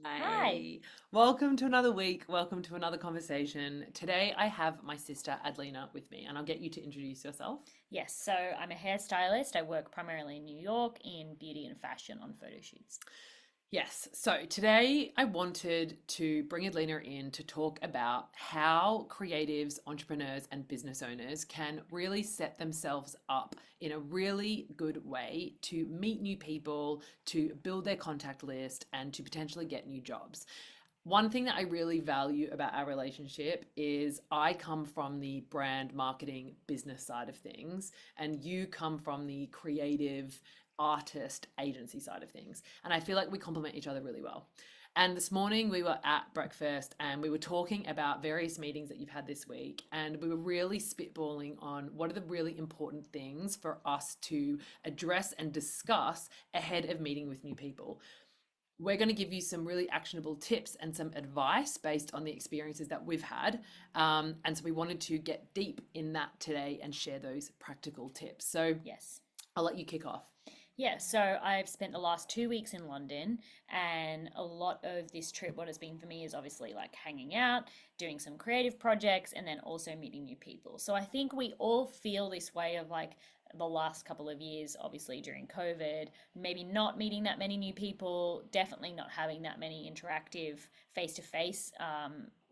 Hi. Hi. Welcome to another week. Welcome to another conversation. Today I have my sister Adlena with me, and I'll get you to introduce yourself. Yes, so I'm a hairstylist. I work primarily in New York in beauty and fashion on photo shoots. Yes, so today I wanted to bring Adlena in to talk about how creatives, entrepreneurs, and business owners can really set themselves up in a really good way to meet new people, to build their contact list, and to potentially get new jobs. One thing that I really value about our relationship is I come from the brand marketing business side of things, and you come from the creative artist agency side of things. And I feel like we complement each other really well. And this morning we were at breakfast and we were talking about various meetings that you've had this week. And we were really spitballing on what are the really important things for us to address and discuss ahead of meeting with new people. We're going to give you some really actionable tips and some advice based on the experiences that we've had. And so we wanted to get deep in that today and share those practical tips. So Yes. I'll let you kick off. Yeah, so I've spent the last 2 weeks in London, and a lot of this trip, what it's been for me is obviously like hanging out, doing some creative projects, and then also meeting new people. So I think we all feel this way of like the last couple of years, obviously during COVID, maybe not meeting that many new people, definitely not having that many interactive face to face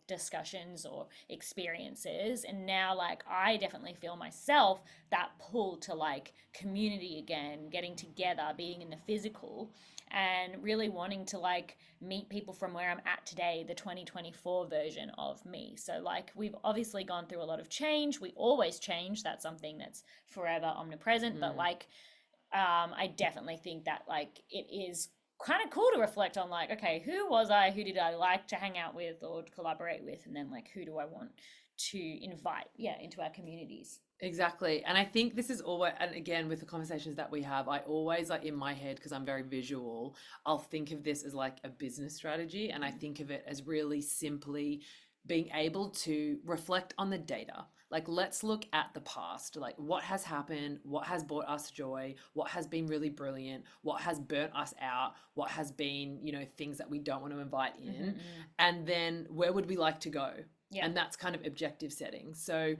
discussions or experiences. And now, like, I definitely feel myself that pull to like community again, getting together, being in the physical, and really wanting to like meet people from where I'm at today, the 2024 version of me. So, like, we've obviously gone through a lot of change. We always change. That's something that's forever omnipresent. But, Mm. like, I definitely think that like it is kind of cool to reflect on like, okay, who was I? Who did I like to hang out with or collaborate with? And then like, who do I want to invite, yeah, into our communities? Exactly. And I think this is always, and again, with the conversations that we have, I always like in my head, because I'm very visual, I'll think of this as like a business strategy. And I think of it as really simply being able to reflect on the data. Like, let's look at the past. Like, what has happened? What has brought us joy? What has been really brilliant? What has burnt us out? What has been, things that we don't want to invite in? Mm-hmm. And then where would we like to go? Yeah. And that's kind of objective setting. So,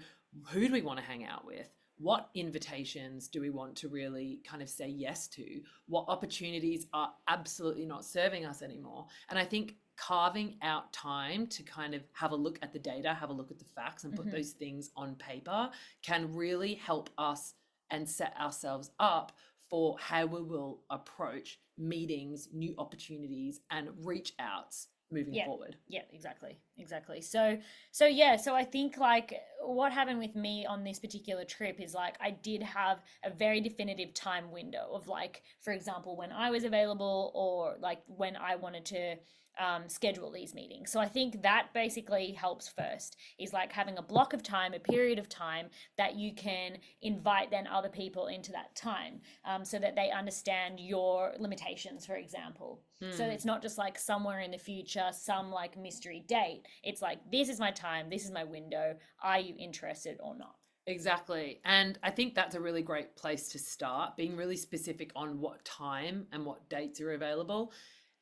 who do we want to hang out with? What invitations do we want to really kind of say yes to? What opportunities are absolutely not serving us anymore? And I think carving out time to kind of have a look at the data, have a look at the facts, and put Mm-hmm. those things on paper can really help us and set ourselves up for how we will approach meetings, new opportunities, and reach outs moving Yeah. forward. Yeah, exactly. Exactly. So yeah, so I think like what happened with me on this particular trip is like I did have a very definitive time window of like, for example, when I was available or like when I wanted to schedule these meetings. So I think that basically helps first is like having a block of time, a period of time that you can invite then other people into that time, so that they understand your limitations, for example. So Hmm. it's not just like somewhere in the future, some like mystery date. It's like, this is my time, this is my window. Are you interested or not? Exactly. And I think that's a really great place to start, being really specific on what time and what dates are available.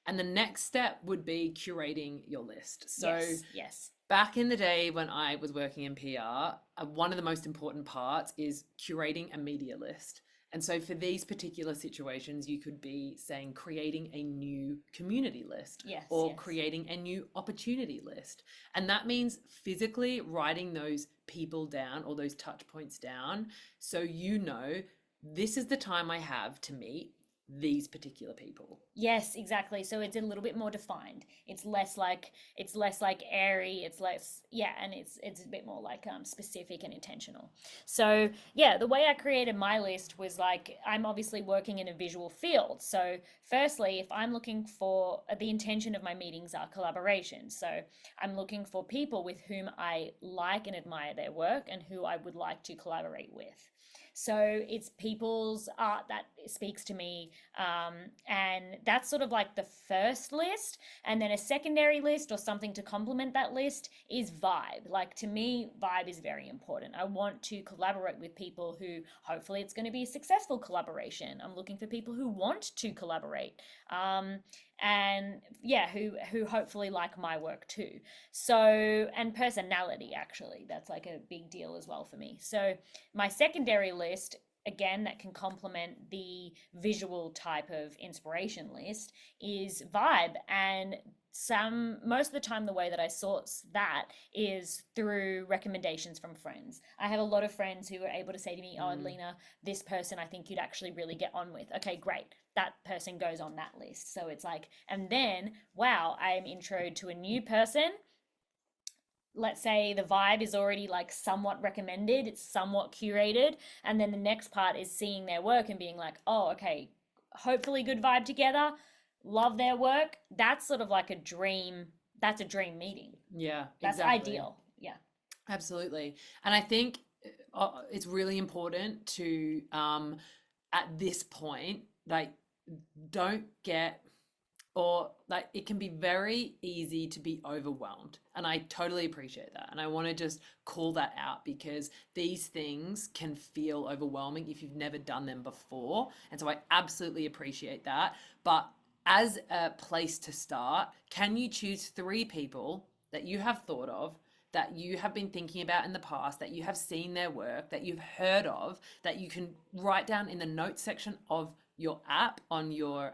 And the next step would be curating your list. So, Yes, yes. back in the day when I was working in PR, one of the most important parts is curating a media list. And so, for these particular situations, you could be saying creating a new community list Yes, or yes. creating a new opportunity list. And that means physically writing those people down or those touch points down so this is the time I have to meet these particular people. Yes, exactly. So it's a little bit more defined. It's less like airy. It's less, yeah, and it's a bit more like specific and intentional. So yeah, the way I created my list was like I'm obviously working in a visual field. So firstly, if I'm looking for the intention of my meetings are collaboration. So I'm looking for people with whom I like and admire their work and who I would like to collaborate with. So it's people's art that speaks to me, and that's sort of like the first list. And then a secondary list or something to complement that list is vibe. Like to me, vibe is very important. I want to collaborate with people who hopefully it's going to be a successful collaboration. I'm looking for people who want to collaborate. Um, and yeah, who hopefully like my work too. So, and personality, actually, that's like a big deal as well for me. So my secondary list, again, that can complement the visual type of inspiration list, is vibe. And most of the time, the way that I source that is through recommendations from friends. I have a lot of friends who are able to say to me, "Oh, Mm. Lena, this person I think you'd actually really get on with." Okay, great, that person goes on that list. So it's like, and then wow, I am intro to a new person. Let's say the vibe is already like somewhat recommended, it's somewhat curated, and then the next part is seeing their work and being like, oh, okay, hopefully good vibe together, love their work. That's sort of like a dream. That's a dream meeting. Yeah, That's exactly. ideal. Yeah. Absolutely. And I think it's really important to, at this point, like, don't get, or like, it can be very easy to be overwhelmed. And I totally appreciate that. And I want to just call that out because these things can feel overwhelming if you've never done them before. And so I absolutely appreciate that. But as a place to start, can you choose three people that you have thought of, that you have been thinking about in the past, that you have seen their work, that you've heard of, that you can write down in the notes section of your app on your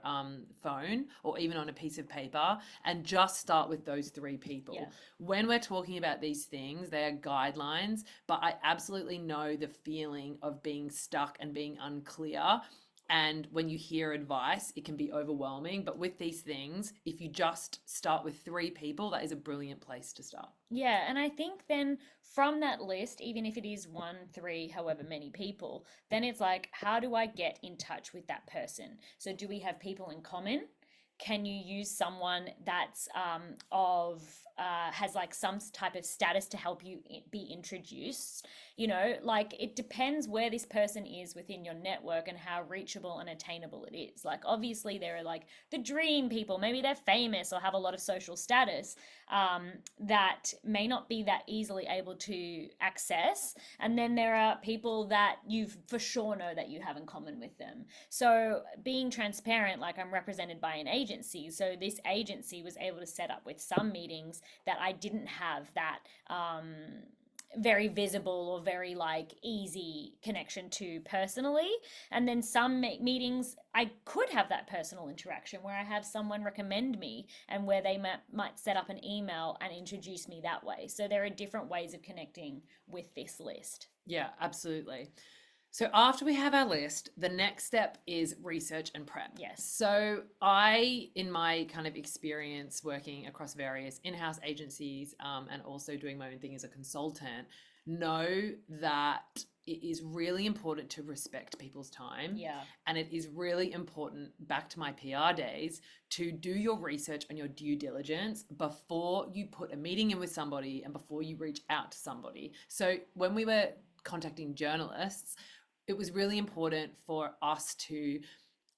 phone or even on a piece of paper, and just start with those three Yeah. people. When we're talking about these things, they are guidelines, but I absolutely know the feeling of being stuck and being unclear. And when you hear advice, it can be overwhelming. But with these things, if you just start with three people, that is a brilliant place to start. Yeah, and I think then from that list, even if it is one, three, however many people, then it's like, how do I get in touch with that person? So, do we have people in common? Can you use someone that's has like some type of status to help you be introduced? You know, like it depends where this person is within your network and how reachable and attainable it is. Like, obviously, there are like the dream people, maybe they're famous or have a lot of social status, that may not be that easily able to access. And then there are people that you for sure know that you have in common with them. So being transparent, like I'm represented by an agency. So this agency was able to set up with some meetings that I didn't have that very visible or very like easy connection to personally. And then some meetings I could have that personal interaction where I have someone recommend me and where they might set up an email and introduce me that way. So there are different ways of connecting with this list. Yeah, absolutely. So after we have our list, the next step is research and prep. Yes. So I, in my kind of experience working across various in-house agencies, and also doing my own thing as a consultant, know that it is really important to respect people's time. Yeah. And it is really important, back to my PR days, to do your research and your due diligence before you put a meeting in with somebody and before you reach out to somebody. So when we were contacting journalists, it was really important for us to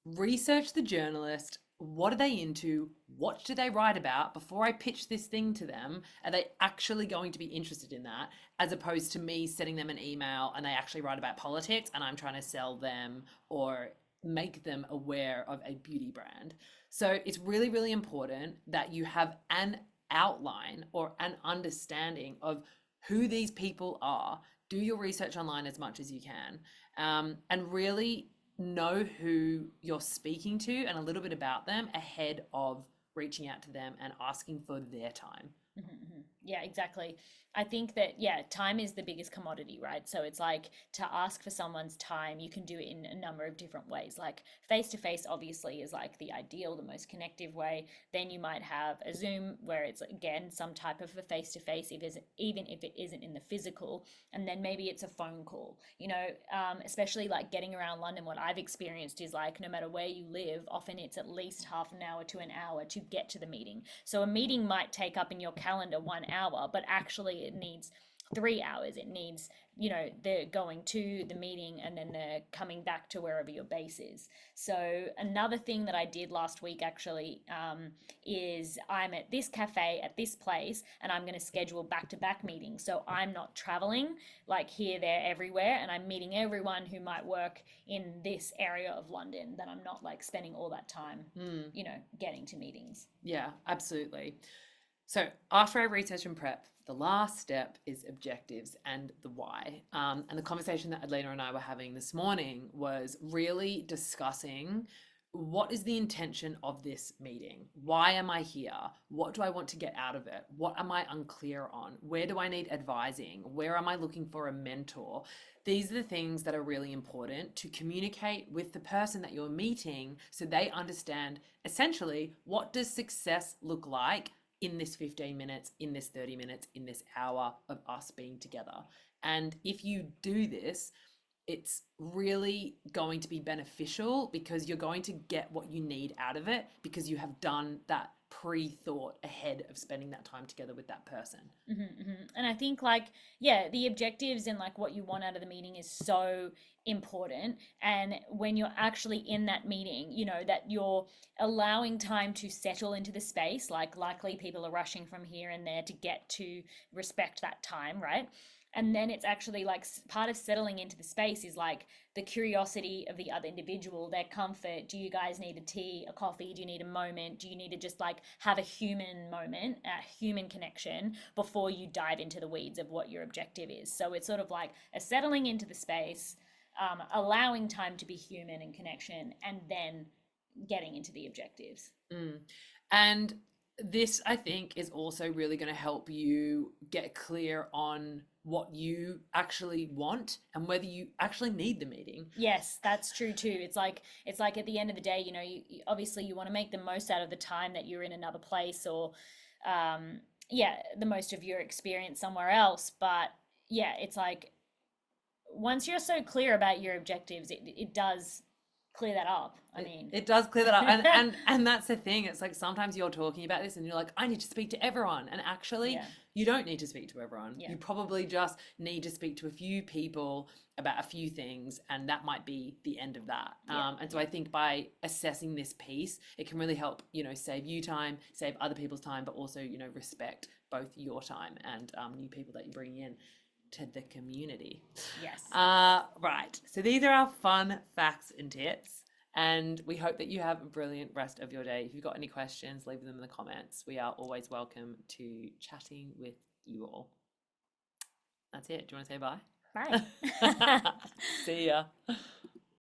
research the journalist. What are they into? What do they write about? Before I pitch this thing to them, are they actually going to be interested in that? As opposed to me sending them an email and they actually write about politics and I'm trying to sell them or make them aware of a beauty brand. So it's really, really important that you have an outline or an understanding of who these people are. Do your research online as much as you can, and really know who you're speaking to and a little bit about them ahead of reaching out to them and asking for their time. Mm-hmm. Yeah, exactly. I think that, yeah, time is the biggest commodity, right? So it's like to ask for someone's time, you can do it in a number of different ways. Like face to face, obviously, is like the ideal, the most connective way. Then you might have a Zoom where it's, again, some type of a face to face, even if it isn't in the physical. And then maybe it's a phone call, especially like getting around London. What I've experienced is like no matter where you live, often it's at least half an hour to an hour to get to the meeting. So a meeting might take up in your calendar 1 hour, but actually it needs 3 hours. It needs, they're going to the meeting and then they're coming back to wherever your base is. So another thing that I did last week actually, is I'm at this cafe at this place and I'm going to schedule back-to-back meetings. So I'm not traveling like here, there, everywhere, and I'm meeting everyone who might work in this area of London. That I'm not like spending all that time, getting to meetings. Yeah, absolutely. So after I research and prep, the last step is objectives and the why. And the conversation that Adelina and I were having this morning was really discussing what is the intention of this meeting? Why am I here? What do I want to get out of it? What am I unclear on? Where do I need advising? Where am I looking for a mentor? These are the things that are really important to communicate with the person that you're meeting so they understand essentially what does success look like in this 15 minutes, in this 30 minutes, in this hour of us being together. And if you do this, it's really going to be beneficial because you're going to get what you need out of it because you have done that pre-thought ahead of spending that time together with that person. And I think, like, yeah, the objectives and like what you want out of the meeting is so important. And when you're actually in that meeting, that you're allowing time to settle into the space. Like, likely people are rushing from here and there to get to respect that time, right? And then it's actually like part of settling into the space is like the curiosity of the other individual, their comfort. Do you guys need a tea, a coffee? Do you need a moment? Do you need to just like have a human moment, a human connection before you dive into the weeds of what your objective is? So it's sort of like a settling into the space, allowing time to be human and connection, and then getting into the objectives. And this, I think, is also really going to help you get clear on what you actually want and whether you actually need the meeting. Yes, that's true too. It's like at the end of the day, obviously you want to make the most out of the time that you're in another place, or the most of your experience somewhere else. But yeah, it's like once you're so clear about your objectives, it does clear that up. I mean, it does clear that up. And that's the thing. It's like sometimes you're talking about this and you're like, I need to speak to everyone. And actually, yeah, you don't need to speak to everyone. Yeah. You probably just need to speak to a few people about a few things, and that might be the end of that. Yeah. And so I think by assessing this piece, it can really help, save you time, save other people's time, but also, respect both your time and new people that you bring in to the community. Yes. Right. So these are our fun facts and tips. And we hope that you have a brilliant rest of your day. If you've got any questions, leave them in the comments. We are always welcome to chatting with you all. That's it. Do you want to say bye? Bye. See ya.